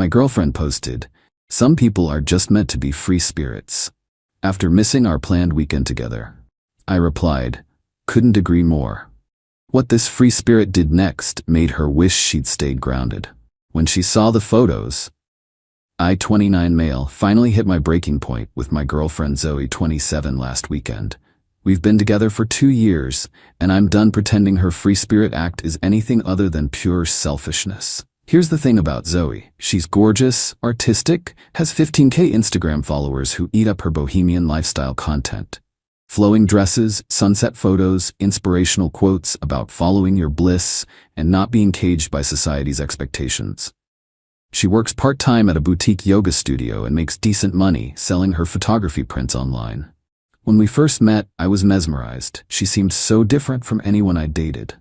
My girlfriend posted, "Some people are just meant to be free spirits," after missing our planned weekend together. I replied, "Couldn't agree more." What this free spirit did next made her wish she'd stayed grounded. When she saw the photos, I, 29 male, finally hit my breaking point with my girlfriend Zoe, 27, last weekend. We've been together for 2 years, and I'm done pretending her free spirit act is anything other than pure selfishness. Here's the thing about Zoe. She's gorgeous, artistic, has 15K Instagram followers who eat up her bohemian lifestyle content. Flowing dresses, sunset photos, inspirational quotes about following your bliss and not being caged by society's expectations. She works part-time at a boutique yoga studio and makes decent money selling her photography prints online. When we first met, I was mesmerized. She seemed so different from anyone I dated.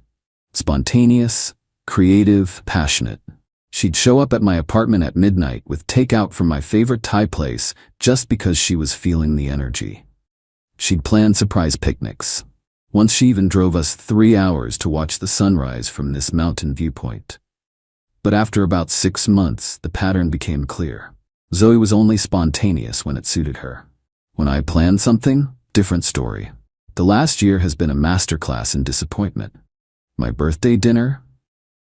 Spontaneous, creative, passionate. She'd show up at my apartment at midnight with takeout from my favorite Thai place just because she was feeling the energy. She'd plan surprise picnics. Once she even drove us 3 hours to watch the sunrise from this mountain viewpoint. But after about 6 months, the pattern became clear. Zoe was only spontaneous when it suited her. When I planned something, different story. The last year has been a masterclass in disappointment. My birthday dinner?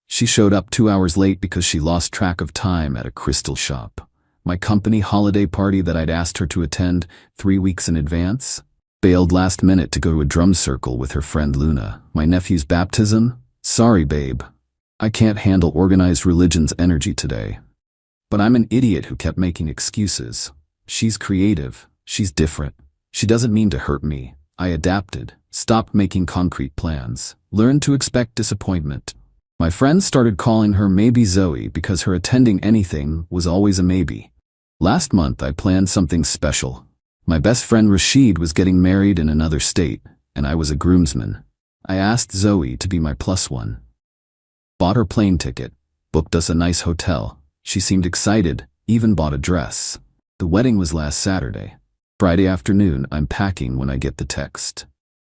She showed up 2 hours late because she lost track of time at a crystal shop. My company holiday party that I'd asked her to attend 3 weeks in advance? Bailed last minute to go to a drum circle with her friend Luna. My nephew's baptism? Sorry, babe. I can't handle organized religion's energy today. But I'm an idiot who kept making excuses. She's creative. She's different. She doesn't mean to hurt me. I adapted, stopped making concrete plans, learned to expect disappointment. My friends started calling her Maybe Zoe because her attending anything was always a maybe. Last month I planned something special. My best friend Rashid was getting married in another state, and I was a groomsman. I asked Zoe to be my +1. Bought her plane ticket, booked us a nice hotel. She seemed excited, even bought a dress. The wedding was last Saturday. Friday afternoon, I'm packing when I get the text.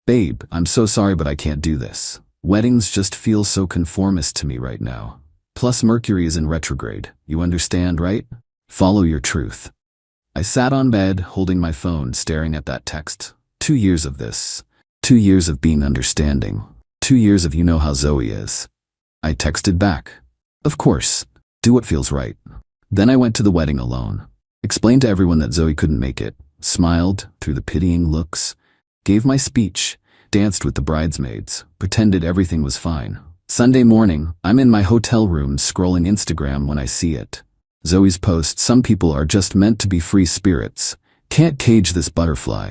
"Babe, I'm so sorry but I can't do this. Weddings just feel so conformist to me right now. Plus Mercury is in retrograde. You understand, right? Follow your truth." I sat on bed, holding my phone, staring at that text. 2 years of this. 2 years of being understanding. 2 years of you know how Zoe is. I texted back, "Of course, do what feels right." Then I went to the wedding alone. Explained to everyone that Zoe couldn't make it. Smiled through the pitying looks. Gave my speech. Danced with the bridesmaids. Pretended everything was fine. Sunday morning, I'm in my hotel room scrolling Instagram when I see it. Zoe's post, "Some people are just meant to be free spirits. Can't cage this butterfly."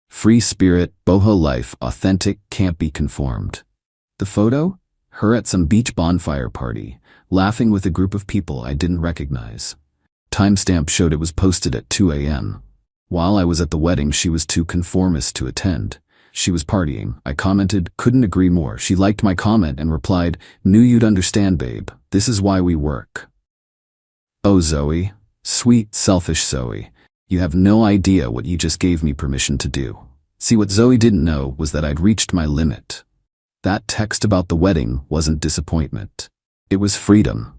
Free spirit, boho life, authentic, can't be conformed. The photo? Her at some beach bonfire party, laughing with a group of people I didn't recognize. Timestamp showed it was posted at 2 a.m. While I was at the wedding, she was too conformist to attend. She was partying. I commented, "Couldn't agree more." She liked my comment and replied, "Knew you'd understand, babe. This is why we work." Oh, Zoe. Sweet, selfish Zoe. You have no idea what you just gave me permission to do. See, what Zoe didn't know was that I'd reached my limit. That text about the wedding wasn't disappointment. It was freedom.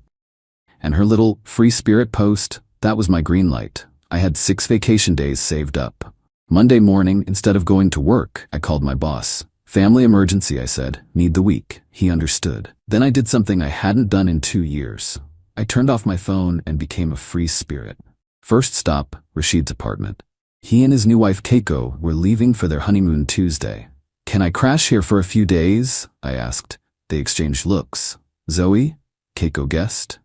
And her little free spirit post, that was my green light. I had 6 vacation days saved up. Monday morning, instead of going to work, I called my boss. "Family emergency," I said. "Need the week." He understood. Then I did something I hadn't done in 2 years. I turned off my phone and became a free spirit. First stop, Rashid's apartment. He and his new wife Keiko were leaving for their honeymoon Tuesday. "Can I crash here for a few days?" I asked. They exchanged looks. "Zoe?" Keiko guessed.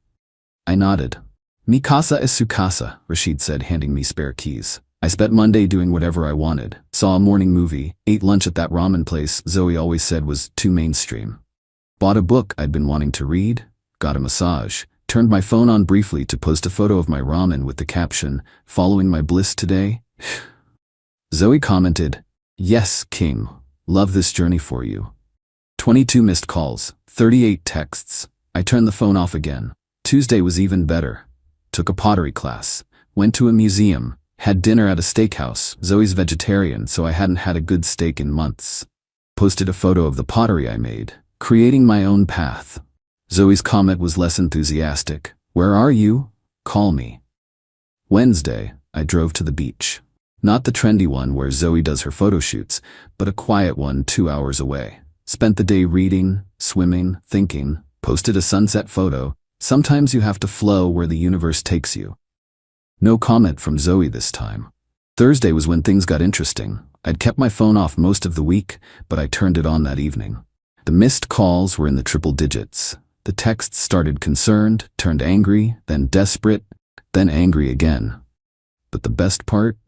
I nodded. "Mi casa es su casa," Rashid said, handing me spare keys. I spent Monday doing whatever I wanted. Saw a morning movie, ate lunch at that ramen place Zoe always said was too mainstream. Bought a book I'd been wanting to read, got a massage, turned my phone on briefly to post a photo of my ramen with the caption, "Following my bliss today." Zoe commented, "Yes, King. Love this journey for you." 22 missed calls, 38 texts. I turned the phone off again. Tuesday was even better. Took a pottery class, went to a museum, had dinner at a steakhouse. Zoe's vegetarian, so I hadn't had a good steak in months. Posted a photo of the pottery I made, creating my own path. Zoe's comment was less enthusiastic. "Where are you?" Call me. Wednesday, I drove to the beach. Not the trendy one where Zoe does her photo shoots, but a quiet one 2 hours away. Spent the day reading, swimming, thinking, posted a sunset photo. Sometimes you have to flow where the universe takes you. No comment from Zoe this time. Thursday was when things got interesting. I'd kept my phone off most of the week, but I turned it on that evening. The missed calls were in the triple digits. The texts started concerned, turned angry, then desperate, then angry again. But the best part?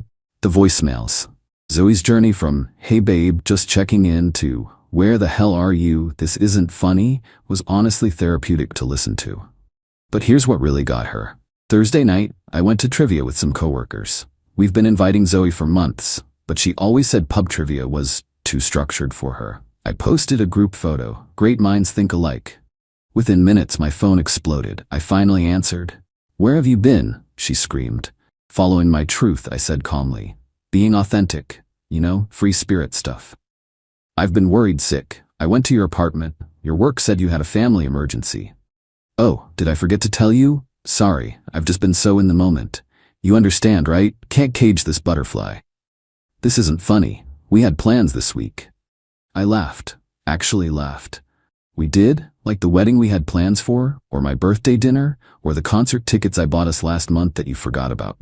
The voicemails. Zoe's journey from, "Hey babe, just checking in," to, "Where the hell are you? This isn't funny," was honestly therapeutic to listen to. But here's what really got her. Thursday night, I went to trivia with some coworkers. We've been inviting Zoe for months, but she always said pub trivia was too structured for her. I posted a group photo. Great minds think alike. Within minutes, my phone exploded. I finally answered. "Where have you been?" she screamed. "Following my truth," I said calmly. "Being authentic. You know, free spirit stuff." "I've been worried sick. I went to your apartment. Your work said you had a family emergency." "Oh, did I forget to tell you? Sorry, I've just been so in the moment. You understand, right? Can't cage this butterfly." "This isn't funny. We had plans this week." I laughed. Actually laughed. "We did? Like the wedding we had plans for? Or my birthday dinner? Or the concert tickets I bought us last month that you forgot about?"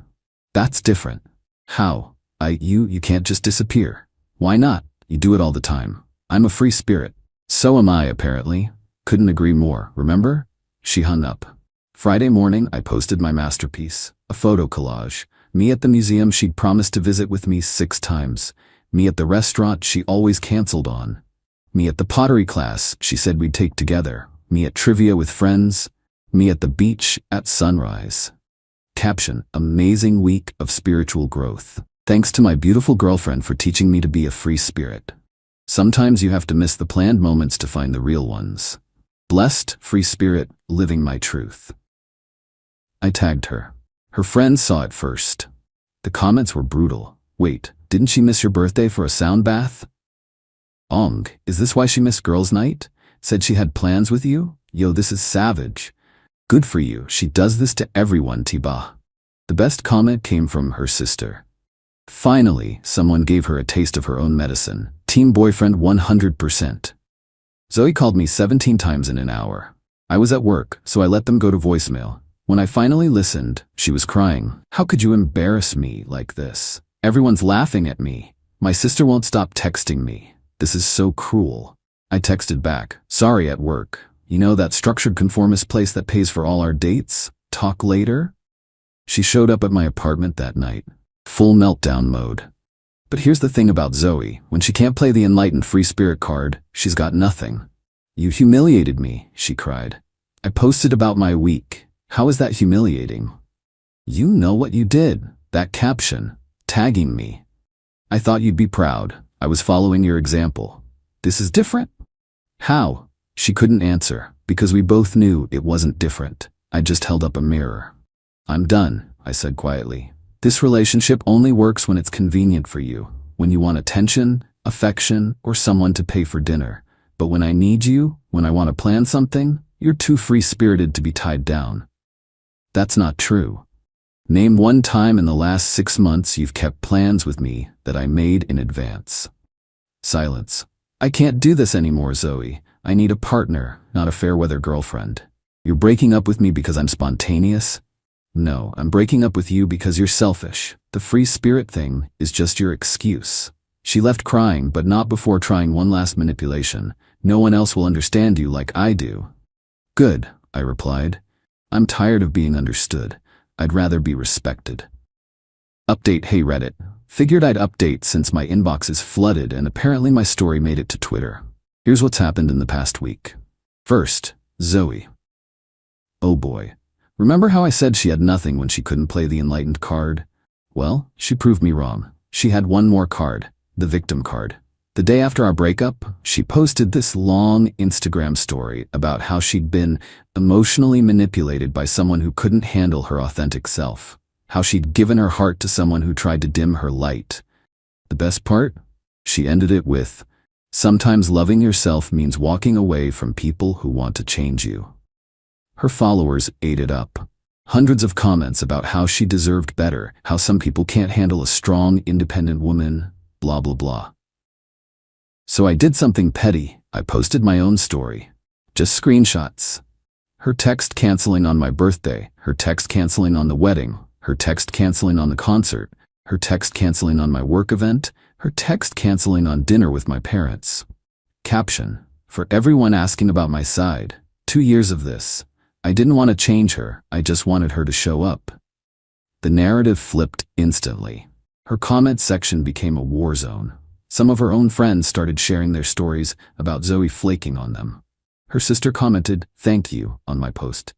"That's different." "How? You can't just disappear." "Why not? You do it all the time. I'm a free spirit." "So am I, apparently." "Couldn't agree more, remember?" She hung up. Friday morning, I posted my masterpiece, a photo collage. Me at the museum she'd promised to visit with me 6 times. Me at the restaurant she always canceled on. Me at the pottery class she said we'd take together. Me at trivia with friends. Me at the beach at sunrise. Caption: amazing week of spiritual growth. Thanks to my beautiful girlfriend for teaching me to be a free spirit. Sometimes you have to miss the planned moments to find the real ones. Blessed, free spirit, living my truth. I tagged her. Her friends saw it first. The comments were brutal. "Wait, didn't she miss your birthday for a sound bath?" Is this why she missed girls' night? Said she had plans with you? Yo, this is savage. Good for you, she does this to everyone, Tiba. The best comment came from her sister. Finally, someone gave her a taste of her own medicine. Team boyfriend 100%. Zoe called me 17 times in an hour. I was at work, so I let them go to voicemail. When I finally listened, she was crying. "How could you embarrass me like this? Everyone's laughing at me. My sister won't stop texting me. This is so cruel." I texted back, "Sorry, at work. You know that structured conformist place that pays for all our dates? Talk later?" She showed up at my apartment that night. Full meltdown mode. But here's the thing about Zoe. When she can't play the enlightened free spirit card, she's got nothing. "You humiliated me," she cried. "I posted about my week. How is that humiliating?" "You know what you did. That caption. Tagging me. I thought you'd be proud. I was following your example. This is different?" "How?" She couldn't answer, because we both knew it wasn't different. I just held up a mirror. "I'm done," I said quietly. "This relationship only works when it's convenient for you, when you want attention, affection, or someone to pay for dinner. But when I need you, when I want to plan something, you're too free-spirited to be tied down." That's not true. Name one time in the last 6 months you've kept plans with me that I made in advance. Silence. "I can't do this anymore, Zoe. I need a partner, not a fair-weather girlfriend." "You're breaking up with me because I'm spontaneous?" "No, I'm breaking up with you because you're selfish. The free spirit thing is just your excuse." She left crying, but not before trying one last manipulation. "No one else will understand you like I do." "Good," I replied. "I'm tired of being understood. I'd rather be respected." Update. Hey Reddit. Figured I'd update since my inbox is flooded and apparently my story made it to Twitter. Here's what's happened in the past week. First, Zoe. Oh boy. Remember how I said she had nothing when she couldn't play the enlightened card? Well, she proved me wrong. She had one more card, the victim card. The day after our breakup, she posted this long Instagram story about how she'd been emotionally manipulated by someone who couldn't handle her authentic self. How she'd given her heart to someone who tried to dim her light. The best part? She ended it with, "Sometimes loving yourself means walking away from people who want to change you." Her followers ate it up. Hundreds of comments about how she deserved better, how some people can't handle a strong, independent woman, blah blah blah. So I did something petty. I posted my own story. Just screenshots. Her text canceling on my birthday, her text canceling on the wedding, her text canceling on the concert, her text canceling on my work event, her text canceling on dinner with my parents. Caption: for everyone asking about my side, 2 years of this. I didn't want to change her, I just wanted her to show up. The narrative flipped instantly. Her comment section became a war zone. Some of her own friends started sharing their stories about Zoe flaking on them. Her sister commented, "Thank you," on my post.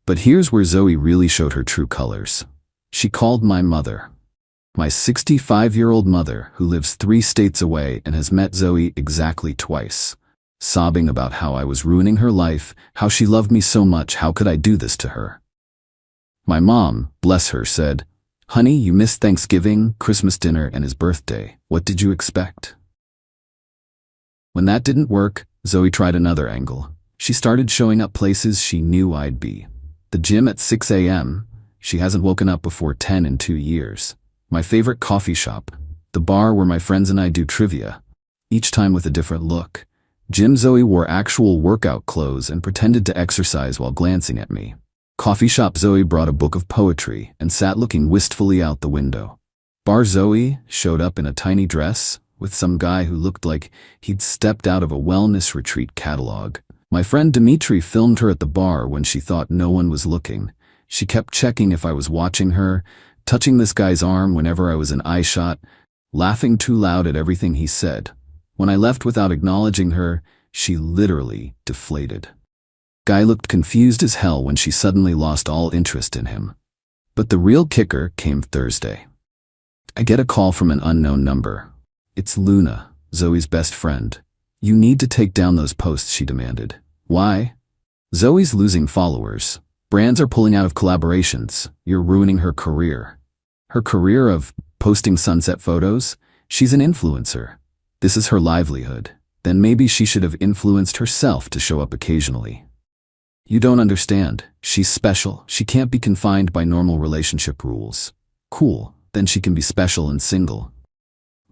But here's where Zoe really showed her true colors. She called my mother. My 65-year-old mother, who lives 3 states away and has met Zoe exactly twice, sobbing about how I was ruining her life, how she loved me so much, how could I do this to her? My mom, bless her, said, "Honey, you missed Thanksgiving, Christmas dinner, and his birthday. What did you expect?" When that didn't work, Zoe tried another angle. She started showing up places she knew I'd be. The gym at 6 a.m. She hasn't woken up before 10 in 2 years. My favorite coffee shop. The bar where my friends and I do trivia. Each time with a different look. Gym Zoe wore actual workout clothes and pretended to exercise while glancing at me. Coffee shop Zoe brought a book of poetry and sat looking wistfully out the window. Bar Zoe showed up in a tiny dress with some guy who looked like he'd stepped out of a wellness retreat catalog. My friend Dimitri filmed her at the bar when she thought no one was looking. She kept checking if I was watching her, touching this guy's arm whenever I was in eye shot, laughing too loud at everything he said. When I left without acknowledging her, she literally deflated. Guy looked confused as hell when she suddenly lost all interest in him. But the real kicker came Thursday. I get a call from an unknown number. It's Luna, Zoe's best friend. "You need to take down those posts," she demanded. "Why?" "Zoe's losing followers. Brands are pulling out of collaborations. You're ruining her career." Her career of posting sunset photos? She's an influencer. This is her livelihood. Then maybe she should have influenced herself to show up occasionally. "You don't understand. She's special. She can't be confined by normal relationship rules." "Cool, then she can be special and single."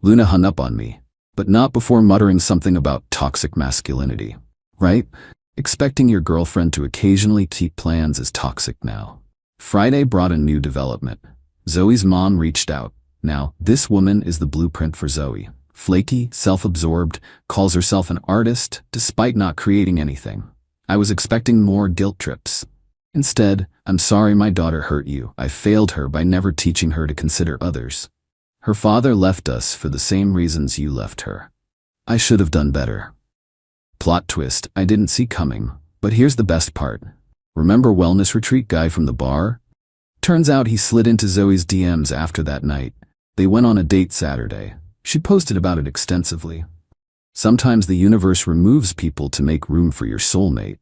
Luna hung up on me, but not before muttering something about toxic masculinity. Right? Expecting your girlfriend to occasionally keep plans is toxic now. Friday brought a new development. Zoe's mom reached out. Now, this woman is the blueprint for Zoe. Flaky, self-absorbed, calls herself an artist despite not creating anything. I was expecting more guilt trips. Instead, "I'm sorry my daughter hurt you. I failed her by never teaching her to consider others. Her father left us for the same reasons you left her. I should have done better." Plot twist I didn't see coming, but here's the best part. Remember wellness retreat guy from the bar? Turns out he slid into Zoe's DMs after that night. They went on a date Saturday. She posted about it extensively. Sometimes the universe removes people to make room for your soulmate.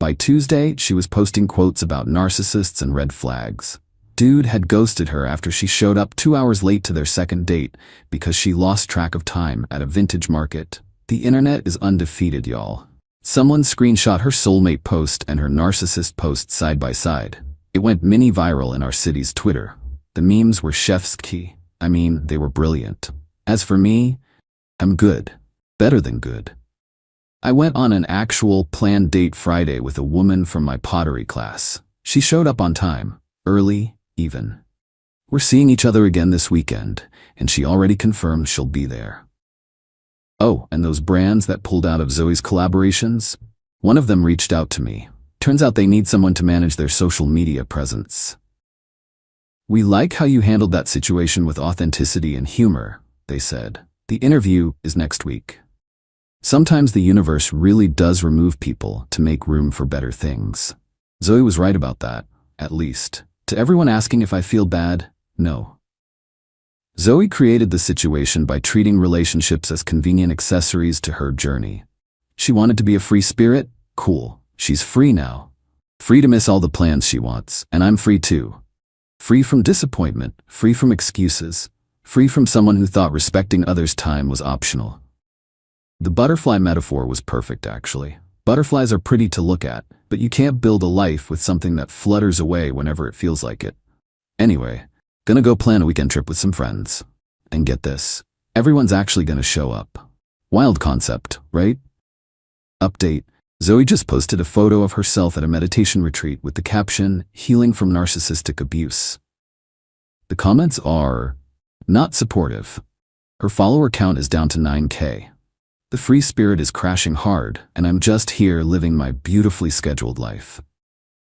By Tuesday, she was posting quotes about narcissists and red flags. Dude had ghosted her after she showed up 2 hours late to their second date because she lost track of time at a vintage market. The internet is undefeated, y'all. Someone screenshot her soulmate post and her narcissist post side by side. It went mini viral in our city's Twitter. The memes were chef's key. I mean, they were brilliant. As for me, I'm good. Better than good. I went on an actual planned date Friday with a woman from my pottery class. She showed up on time, early, even. We're seeing each other again this weekend, and she already confirmed she'll be there. Oh, and those brands that pulled out of Zoe's collaborations? One of them reached out to me. Turns out they need someone to manage their social media presence. "We like how you handled that situation with authenticity and humor," they said. "The interview is next week." Sometimes the universe really does remove people to make room for better things. Zoe was right about that, at least. To everyone asking if I feel bad, no. Zoe created the situation by treating relationships as convenient accessories to her journey. She wanted to be a free spirit? Cool. She's free now. Free to miss all the plans she wants, and I'm free too. Free from disappointment, free from excuses, free from someone who thought respecting others' time was optional. The butterfly metaphor was perfect, actually. Butterflies are pretty to look at. but you can't build a life with something that flutters away whenever it feels like it. Anyway, gonna go plan a weekend trip with some friends. And get this, everyone's actually gonna show up. Wild concept, right? Update. Zoe just posted a photo of herself at a meditation retreat with the caption, "Healing from narcissistic abuse." The comments are not supportive. Her follower count is down to 9K. The free spirit is crashing hard, and I'm just here living my beautifully scheduled life.